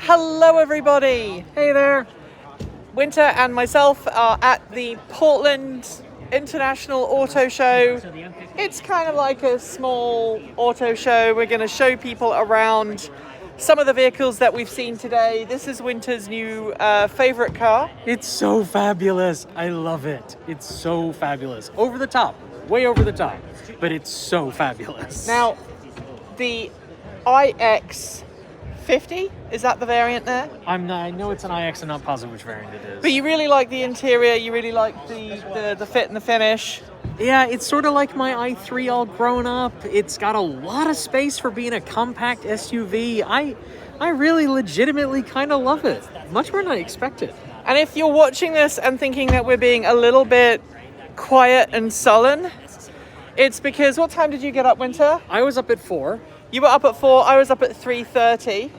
Hello everybody! Hey there! Winter and myself are at the Portland International Auto Show. It's kind of like a small auto show. We're going to show people around some of the vehicles that we've seen today. This is Winter's new favorite car. It's so fabulous. I love it. It's so fabulous. Over the top. Way over the top. But it's so fabulous. Now, the iX50, is that the variant there? I know it's an iX. I'm not positive which variant it is. But you really like the interior, you really like the fit and the finish. Yeah, it's sort of like my i3 all grown up. It's got a lot of space for being a compact SUV. I really legitimately kind of love it. Much more than I expected. And if you're watching this and thinking that we're being a little bit quiet and sullen, it's because, what time did you get up, Winter? I was up at 4. You were up at 4, I was up at 3:30.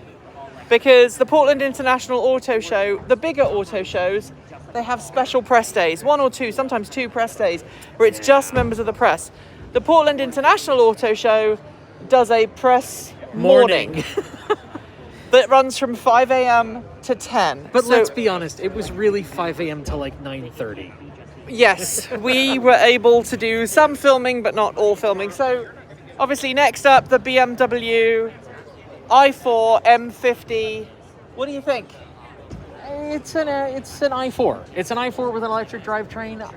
Because the Portland International Auto Show, the bigger auto shows, they have special press days, 1 or 2, sometimes 2 press days, where it's just members of the press. The Portland International Auto Show does a press morning that runs from 5 a.m. to 10. But let's be honest, it was really 5 a.m. to like 9:30. Yes, we were able to do some filming, but not all filming. So, obviously, next up, the Bmw I4 M50. What do you think? It's an i4. It's an i4 with an electric drivetrain.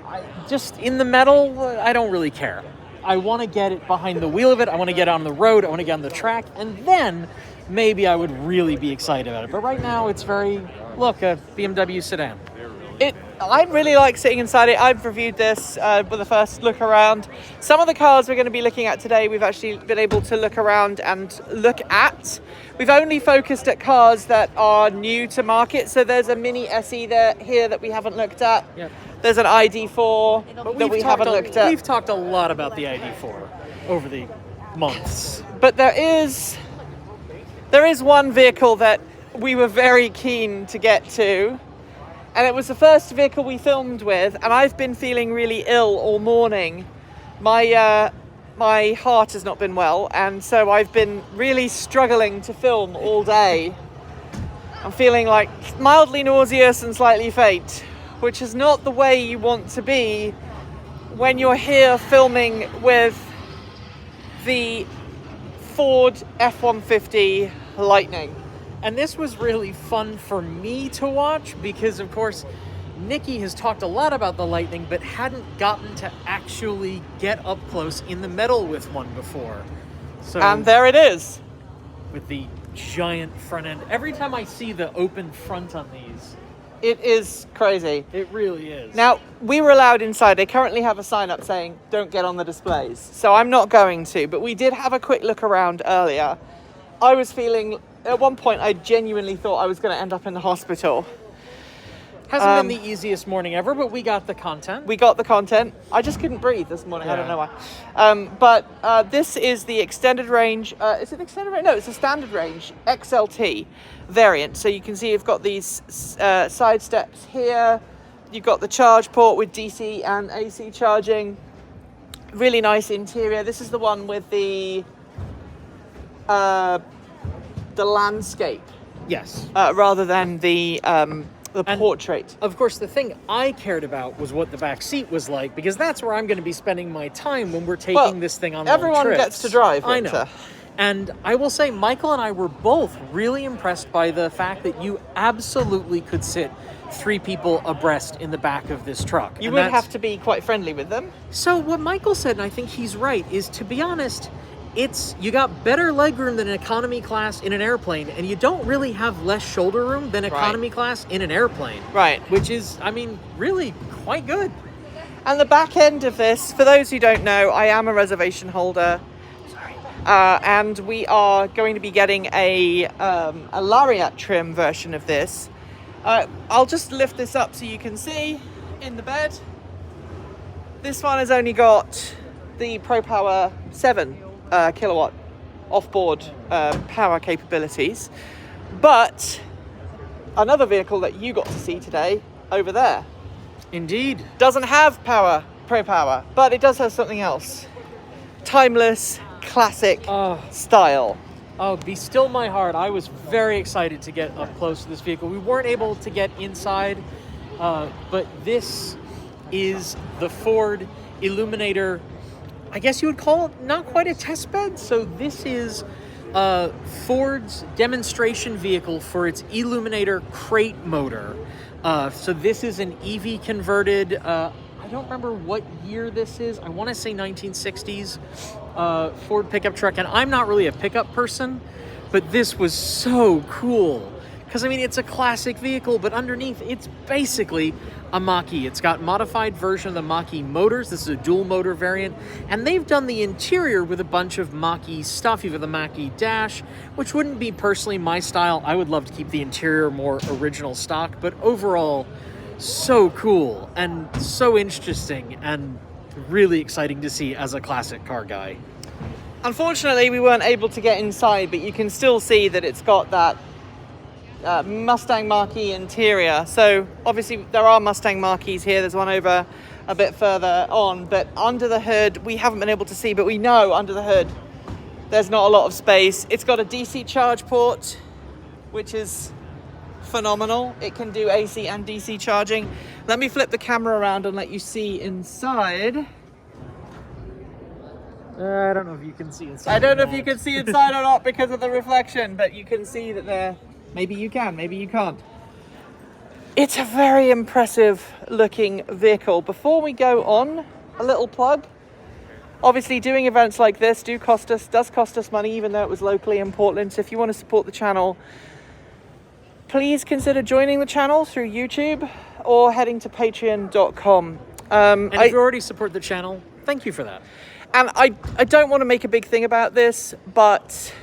Just in the metal, I don't really care. I want to get it behind the wheel of it. I want to get on the road. I want to get on the track. And then maybe I would really be excited about it. But right now, it's a BMW sedan. I really like sitting inside it. I've reviewed this with the first look around. Some of the cars we're going to be looking at today, we've actually been able to look around and look at. We've only focused at cars that are new to market. So there's a Mini SE here that we haven't looked at. Yep. There's an ID4 that we haven't looked at. We've talked a lot about the ID4 over the months. But there is one vehicle that we were very keen to get to. And it was the first vehicle we filmed with, and I've been feeling really ill all morning. My heart has not been well, and so I've been really struggling to film all day. I'm feeling like mildly nauseous and slightly faint, which is not the way you want to be when you're here filming with the Ford F-150 Lightning. And this was really fun for me to watch because, of course, Nikki has talked a lot about the Lightning, but hadn't gotten to actually get up close in the metal with one before. So, and there it is. With the giant front end. Every time I see the open front on these, it is crazy. It really is. Now, we were allowed inside. They currently have a sign up saying, don't get on the displays. So I'm not going to, but we did have a quick look around earlier. I was feeling... At one point, I genuinely thought I was going to end up in the hospital. Hasn't been the easiest morning ever, but we got the content. I just couldn't breathe this morning. Yeah. I don't know why. But this is the extended range. Is it extended range? No, it's a standard range XLT variant. So you can see you've got these side steps here. You've got the charge port with DC and AC charging. Really nice interior. This is the one with the landscape, yes, rather than the portrait. Of course, the thing I cared about was what the back seat was like, because that's where I'm going to be spending my time when we're taking this thing on long trips. Everyone gets to drive, Winter. I know. And I will say, Michael and I were both really impressed by the fact that you absolutely could sit 3 people abreast in the back of this truck. You would have to be quite friendly with them. So what Michael said, and I think he's right, is, to be honest, you got better legroom than an economy class in an airplane, and you don't really have less shoulder room than economy class in an airplane. Right. Which is, really quite good. And the back end of this, for those who don't know, I am a reservation holder. Sorry. And we are going to be getting a Lariat trim version of this. I'll just lift this up so you can see in the bed. This one has only got the ProPower 7 kilowatt off-board power capabilities, but another vehicle that you got to see today over there, indeed, doesn't have ProPower, but it does have something else. Timeless, classic style. Oh, be still my heart. I was very excited to get up close to this vehicle. We weren't able to get inside, but this is the Ford Illuminator. I guess you would call it not quite a test bed. So this is Ford's demonstration vehicle for its Illuminator crate motor. So this is an EV converted, I don't remember what year this is. I want to say 1960s Ford pickup truck. And I'm not really a pickup person, but this was so cool. Because, I mean, it's a classic vehicle, but underneath, it's basically a Mach-E. It's got modified version of the Mach-E motors. This is a dual motor variant. And they've done the interior with a bunch of Mach-E stuff. You've got the Mach-E dash, which wouldn't be personally my style. I would love to keep the interior more original stock. But overall, so cool and so interesting and really exciting to see as a classic car guy. Unfortunately, we weren't able to get inside, but you can still see that it's got that Mustang Mach-E interior. So obviously there are Mustang Mach-Es here. There's one over a bit further on, but under the hood we haven't been able to see, but we know under the hood there's not a lot of space. It's got a DC charge port, which is phenomenal. It can do AC and DC charging. Let me flip the camera around and let you see inside. I don't know if you can see inside. I don't know if you can see inside or not because of the reflection, but you can see that there. Maybe you can, maybe you can't. It's a very impressive looking vehicle. Before we go on, a little plug. Obviously doing events like this does cost us money, even though it was locally in Portland. So if you want to support the channel, please consider joining the channel through YouTube or heading to patreon.com. And if you already support the channel, thank you for that. And I don't want to make a big thing about this, but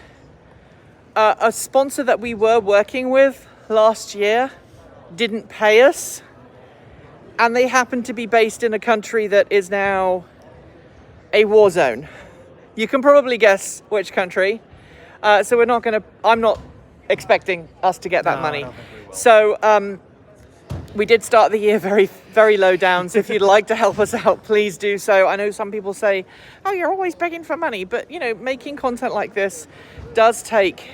a sponsor that we were working with last year didn't pay us, and they happen to be based in a country that is now a war zone. You can probably guess which country. So I'm not expecting us to get that money. So we did start the year very, very low down. So if you'd like to help us out, please do so. I know some people say, oh, you're always begging for money, but you know, making content like this does take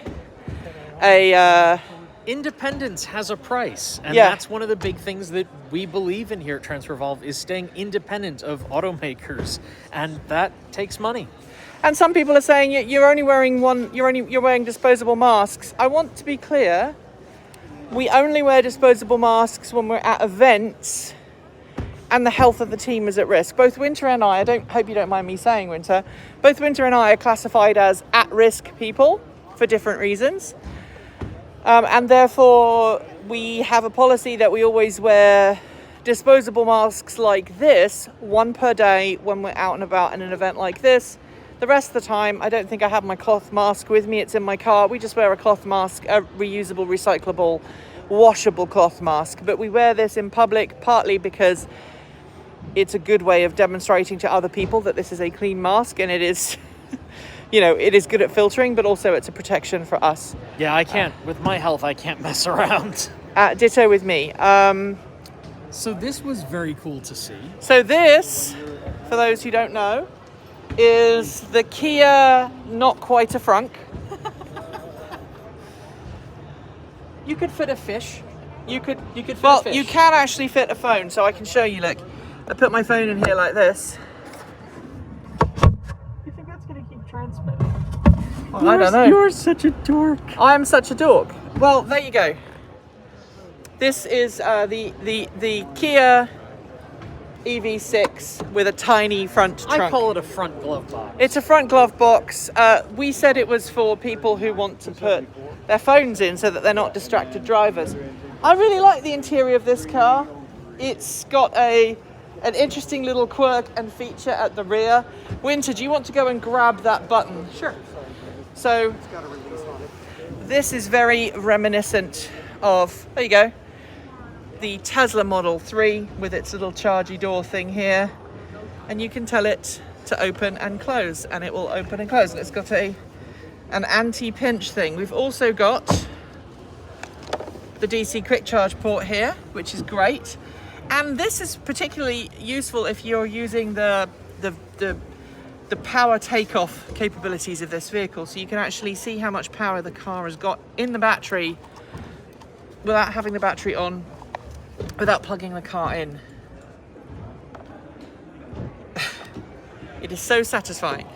a independence has a price, and yeah. That's one of the big things that we believe in here at TransferVolve is staying independent of automakers, and that takes money. And some people are saying you're only wearing you're wearing disposable masks. I want to be clear. We only wear disposable masks when we're at events and the health of the team is at risk. Both Winter and I hope you don't mind me saying, Winter, both Winter and I are classified as at-risk people for different reasons. And therefore, we have a policy that we always wear disposable masks like this, one per day when we're out and about in an event like this. The rest of the time, I don't think I have my cloth mask with me. It's in my car. We just wear a cloth mask, a reusable, recyclable, washable cloth mask. But we wear this in public partly because it's a good way of demonstrating to other people that this is a clean mask, and it is, you know, it is good at filtering, but also it's a protection for us. Yeah, I can't, with my health, I can't mess around. Ditto with me. So this was very cool to see. So this, for those who don't know, is the Kia not quite a frunk. You could fit a fish. You could fit a fish. You can actually fit a phone, so I can show you. Look, I put my phone in here like this. You think that's going to keep transmitting? Well, I don't know. You're such a dork. I am such a dork. Well, there you go. This is the Kia EV6 with a tiny front trunk. I call it a front glove box. It's a front glove box. We said it was for people who want to put their phones in so that they're not distracted drivers. I really like the interior of this car. It's got an interesting little quirk and feature at the rear. Winter, do you want to go and grab that button? Sure. So this is very reminiscent of, there you go, the Tesla Model 3 with its little chargy door thing here, and you can tell it to open and close, and it will open and close. And it's got an anti-pinch thing. We've also got the DC quick charge port here, which is great, and this is particularly useful if you're using the the power takeoff capabilities of this vehicle, so you can actually see how much power the car has got in the battery without having the battery on, without plugging the car in. It is so satisfying.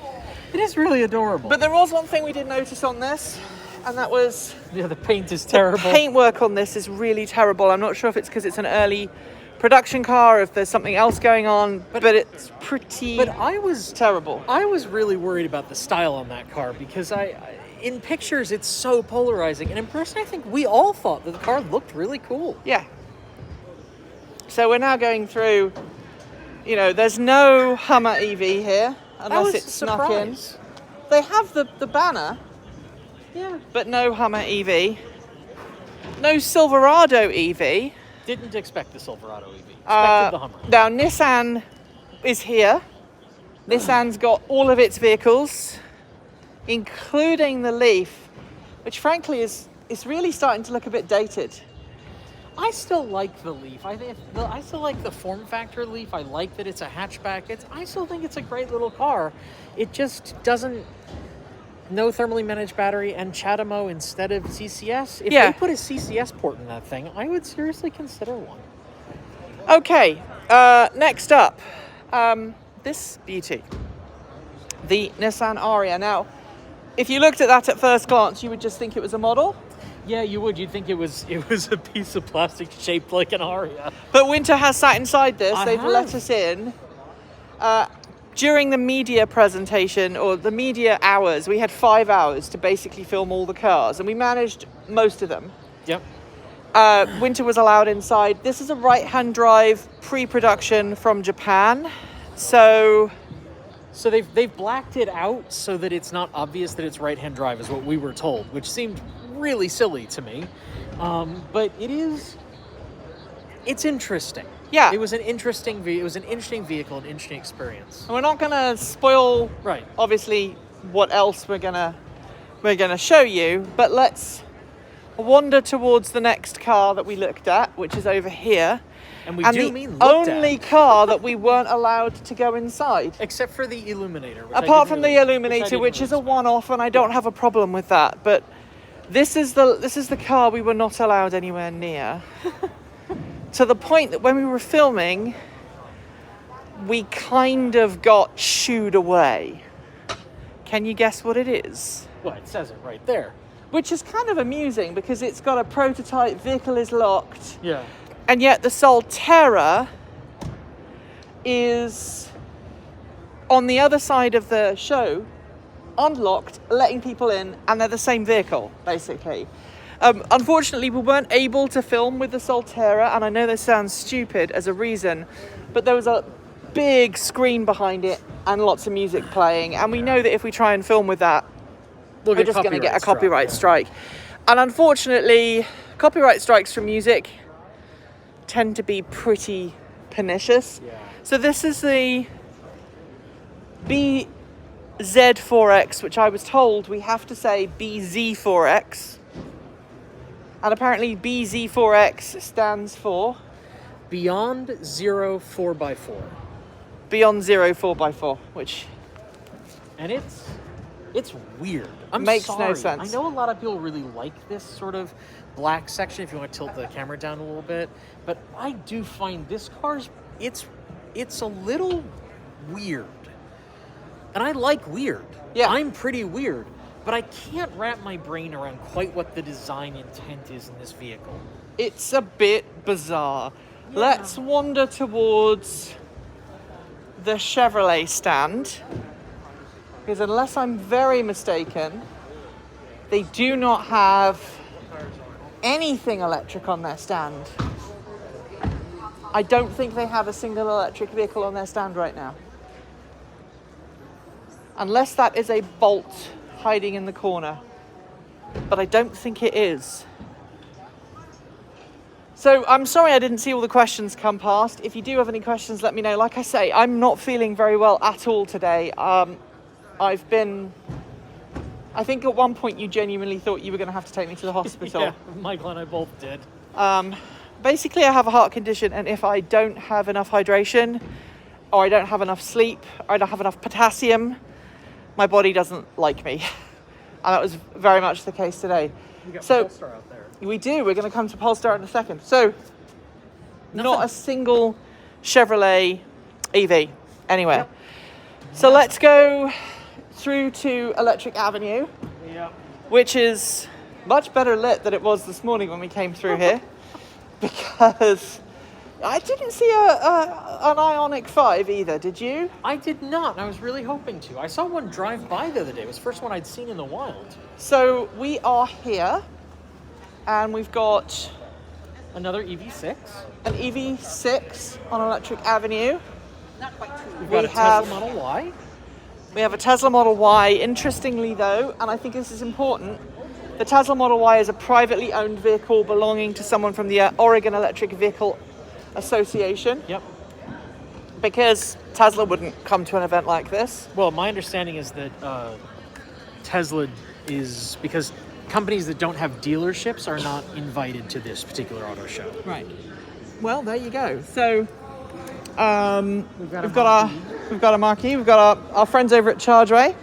It is really adorable. But there was one thing we did notice on this, and that was... Yeah, the paint is terrible. The paintwork on this is really terrible. I'm not sure if it's because it's an early production car, or if there's something else going on, but it's pretty terrible. I was really worried about the style on that car because in pictures it's so polarizing, and in person I think we all thought that the car looked really cool. Yeah. So we're now going through, you know, there's no Hummer EV here, unless it's snuck in. They have the banner, yeah, but no Hummer EV. No Silverado EV. Didn't expect the Silverado EV. Expected the Hummer. Now, Nissan is here. Nissan's got all of its vehicles, including the Leaf, which frankly is really starting to look a bit dated. I still like the Leaf. I still like the form factor Leaf. I like that it's a hatchback. I still think it's a great little car. It just doesn't... No thermally managed battery and CHAdeMO instead of CCS. If they put a CCS port in that thing, I would seriously consider one. Okay, next up, this beauty, the Nissan Aria. Now, if you looked at that at first glance, you would just think it was a model. Yeah, you would. You'd think it was a piece of plastic shaped like an Aria. But Winter has sat inside this. They've let us in. During the media presentation, or the media hours, we had 5 hours to basically film all the cars, and we managed most of them. Yep. Winter was allowed inside. This is a right-hand drive pre-production from Japan. So they've blacked it out so that it's not obvious that it's right-hand drive, is what we were told, which seemed really silly to me. But it's interesting. Yeah. It was an interesting vehicle, an interesting experience. And we're not going to spoil, obviously, what else we're gonna show you, but let's wander towards the next car that we looked at, which is over here. And we the only car that we weren't allowed to go inside. Except for the Illuminator. Apart from the Illuminator, which is a one-off, and I don't have a problem with that. But this is the car we were not allowed anywhere near. To the point that when we were filming, we kind of got shooed away. Can you guess what it is? Well, it says it right there. Which is kind of amusing because it's got a prototype, vehicle is locked. Yeah. And yet the Solterra is on the other side of the show, unlocked, letting people in, and they're the same vehicle, basically. Unfortunately, we weren't able to film with the Solterra, and I know this sounds stupid as a reason, but there was a big screen behind it and lots of music playing, and we know that if we try and film with that, we're just going to get a copyright strike. And unfortunately, copyright strikes from music tend to be pretty pernicious. Yeah. So this is the BZ4X, which I was told we have to say BZ4X. And apparently BZ4X stands for... Beyond Zero 4x4. Beyond Zero 4x4, which... And it's weird. Makes no sense. I know a lot of people really like this sort of black section, if you want to tilt the camera down a little bit. But I do find this car's... It's a little weird. And I like weird. Yeah. I'm pretty weird. But I can't wrap my brain around quite what the design intent is in this vehicle. It's a bit bizarre. Yeah. Let's wander towards the Chevrolet stand. Because unless I'm very mistaken, they do not have anything electric on their stand. I don't think they have a single electric vehicle on their stand right now. Unless that is a Bolt hiding in the corner, but I don't think it is. So I'm sorry I didn't see all the questions come past. If you do have any questions, let me know. Like I say, I'm not feeling very well at all today. I think at one point you genuinely thought you were going to have to take me to the hospital. Yeah, Michael and I both did. Basically, I have a heart condition, and if I don't have enough hydration, or I don't have enough sleep, or I don't have enough potassium, my body doesn't like me. And that was very much the case today. We got So Polestar out there. we do. We're going to come to Polestar in a second. So not a single Chevrolet EV anywhere. Yep. So let's go through to Electric Avenue, Yep. which is much better lit than it was this morning when we came through here, because I didn't see an Ioniq 5 either, did you? I did not, and I was really hoping to. I saw one drive by the other day. It was the first one I'd seen in the wild. So we are here, and we've got Another EV6. an EV6 on Electric Avenue. We've got a Tesla Model Y. We have a Tesla Model Y. Interestingly though, and I think this is important, the Tesla Model Y is a privately owned vehicle belonging to someone from the Oregon Electric Vehicle Association, Yep. because Tesla wouldn't come to an event like this. Well, my understanding is that Tesla is, because companies that don't have dealerships are not invited to this particular auto show. Right. Well, there you go. So we've got a marquee. We've got our friends over at Chargeway,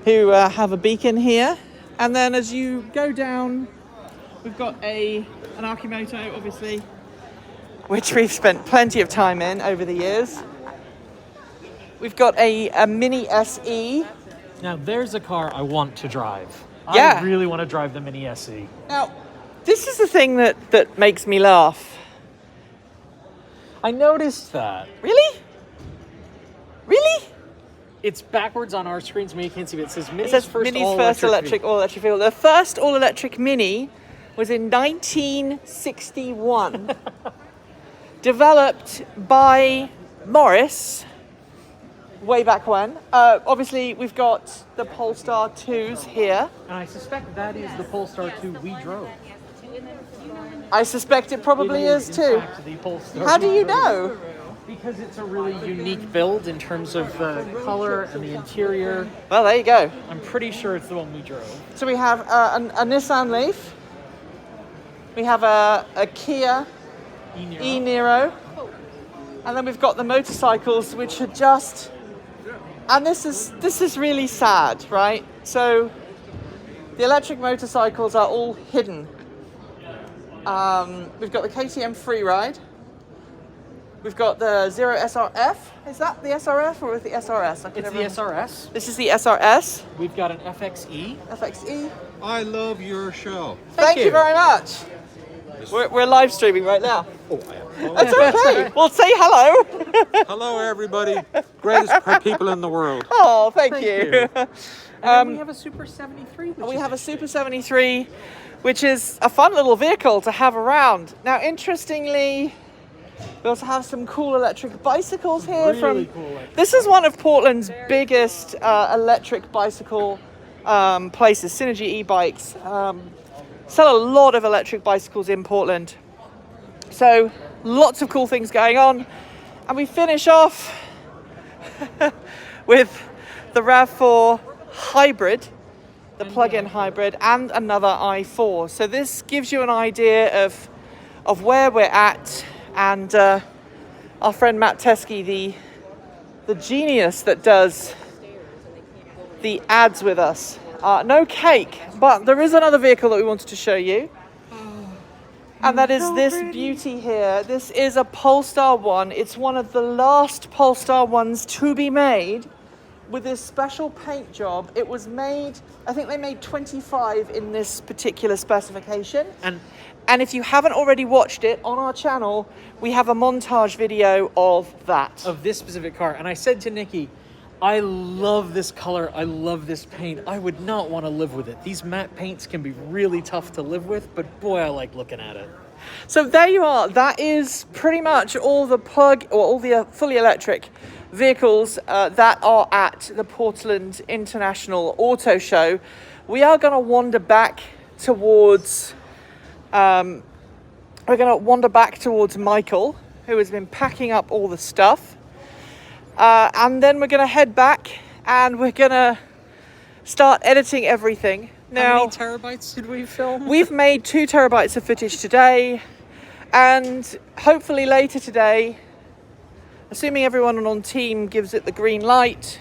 who have a beacon here, and then as you go down, we've got an Archimoto, obviously, which we've spent plenty of time in over the years. We've got a Mini SE. Now, there's a car I want to drive. Yeah. I really want to drive the Mini SE. Now, this is the thing that makes me laugh. I noticed that. Really? Really? It's backwards on our screens, maybe you can't see it. It says Mini's It says first Mini's all-electric first electric all-electric vehicle. The first all-electric Mini was in 1961. Developed by Morris way back when. Obviously, we've got the Polestar 2s here. And I suspect that is the Polestar 2 we drove. I suspect it probably is in too. fact, the Polestar How do you know? Because it's a really unique build in terms of the color and the interior. Well, there you go. I'm pretty sure it's the one we drove. So we have a Nissan Leaf. We have a Kia e-Niro. And then we've got the motorcycles, which are just... And this is really sad, right? So the electric motorcycles are all hidden. We've got the KTM Freeride. We've got the Zero SRF. Is that the SRF or is it the SRS? It's the SRS. This is the SRS. We've got an FXE. FXE. I love your show. Thank you very much. We're live streaming right now. Oh, I am. That's okay. Well, say hello. Hello, everybody. Greatest people in the world. Oh, thank you. And we have a Super 73. We have a Super 73, which is a fun little vehicle to have around. Now, interestingly, we also have some cool electric bicycles here. Really cool electric This is one of Portland's biggest electric bicycle places, Synergy e-bikes. Sell a lot of electric bicycles in Portland. So lots of cool things going on. And we finish off with the RAV4 hybrid, the plug-in hybrid, and another i4. So this gives you an idea of where we're at. And our friend Matt Teskey, the genius that does the ads with us. No cake, but there is another vehicle that we wanted to show you. And that is this beauty here. This is a Polestar 1. It's one of the last Polestar 1s to be made with this special paint job. It was made, I think they made 25 in this particular specification. And if you haven't already watched it, on our channel, we have a montage video of that. Of this specific car. And I said to Nikki, I love this color. I love this paint. I would not want to live with it. These matte paints can be really tough to live with, but boy, I like looking at it. So there you are. That is pretty much all the fully electric vehicles that are at the Portland International Auto Show. We are going to wander back towards Michael, who has been packing up all the stuff. And then we're going to head back and we're going to start editing everything. Now, how many terabytes did we film? We've made 2 terabytes of footage today, and hopefully later today assuming everyone on team gives it the green light.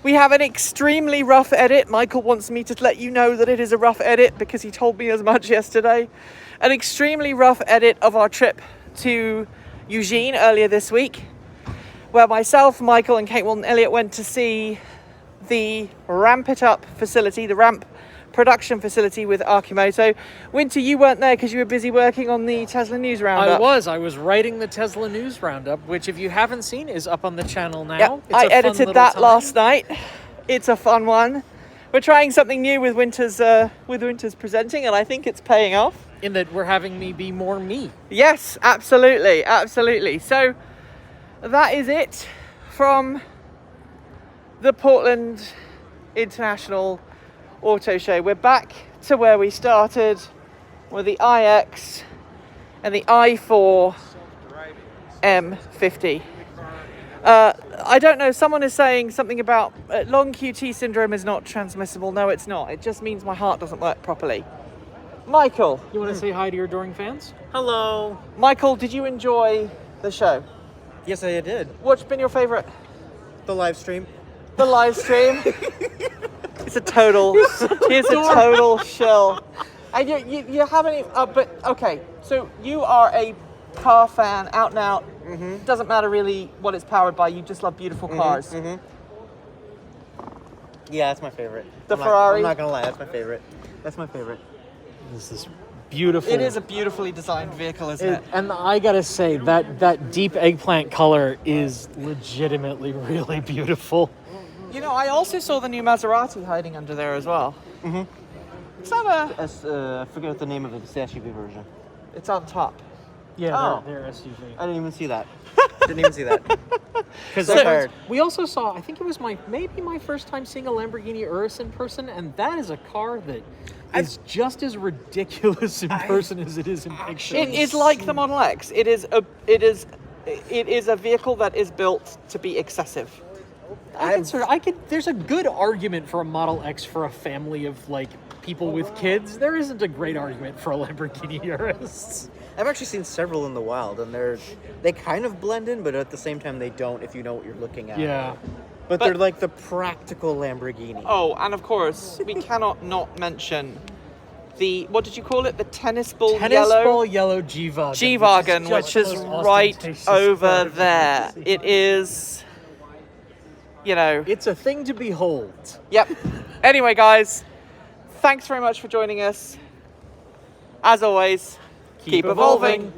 We have an extremely rough edit. Michael wants me to let you know that it is a rough edit because he told me as much yesterday. An extremely rough edit of our trip to Eugene earlier this week, where myself, Michael, and Kate Walton Elliott went to see the Ramp It Up facility, the Ramp production facility with Arkimoto. Winter, you weren't there because you were busy working on the Tesla News Roundup. I was writing the Tesla News Roundup, which if you haven't seen is up on the channel now. Yep, I edited that last night. It's a fun one. We're trying something new with Winter's presenting, and I think it's paying off. In that we're having me be more me. Yes, absolutely, absolutely. So that is it from the Portland International Auto Show. We're back to where we started with the iX and the i4 M50. I don't know, someone is saying something about long QT syndrome is not transmissible. No, it's not. It just means my heart doesn't work properly. Michael. You want to say hi to your adoring fans? Hello. Michael, did you enjoy the show? Yes, I did. What's been your favourite? The live stream. The live stream? It's a total shill. And you haven't even, but okay, so you are a car fan, out and out. Mm-hmm. Doesn't matter really what it's powered by, you just love beautiful cars. Mm-hmm. Yeah, that's my favorite. Ferrari? I'm not gonna lie, that's my favorite. That's my favorite. This is beautiful. It is a beautifully designed vehicle, isn't it? And I gotta say, that deep eggplant color is legitimately really beautiful. You know, I also saw the new Maserati hiding under there as well. Mm-hmm. Is that I forget the name of it, it's the SUV version. It's on top. Yeah, Oh. they're SUV. I didn't even see that. Didn't even see that. Because So, I'm tired. we also saw, I think it was maybe my first time seeing a Lamborghini Urus in person, and that is a car that is just as ridiculous in person as it is in pictures. It is like the Model X. It is a vehicle that is built to be excessive. There's a good argument for a Model X for a family of like people with kids. There isn't a great argument for a Lamborghini Urus. I've actually seen several in the wild, and they kind of blend in, but at the same time they don't if you know what you're looking at. Yeah. But they're like the practical Lamborghini. Oh, and of course, we cannot not mention the, what did you call it? The tennis ball Yellow G-Wagen. G-Wagen, which is right over there. It is, you know. It's a thing to behold. Yep. Anyway, guys, thanks very much for joining us. As always, keep evolving.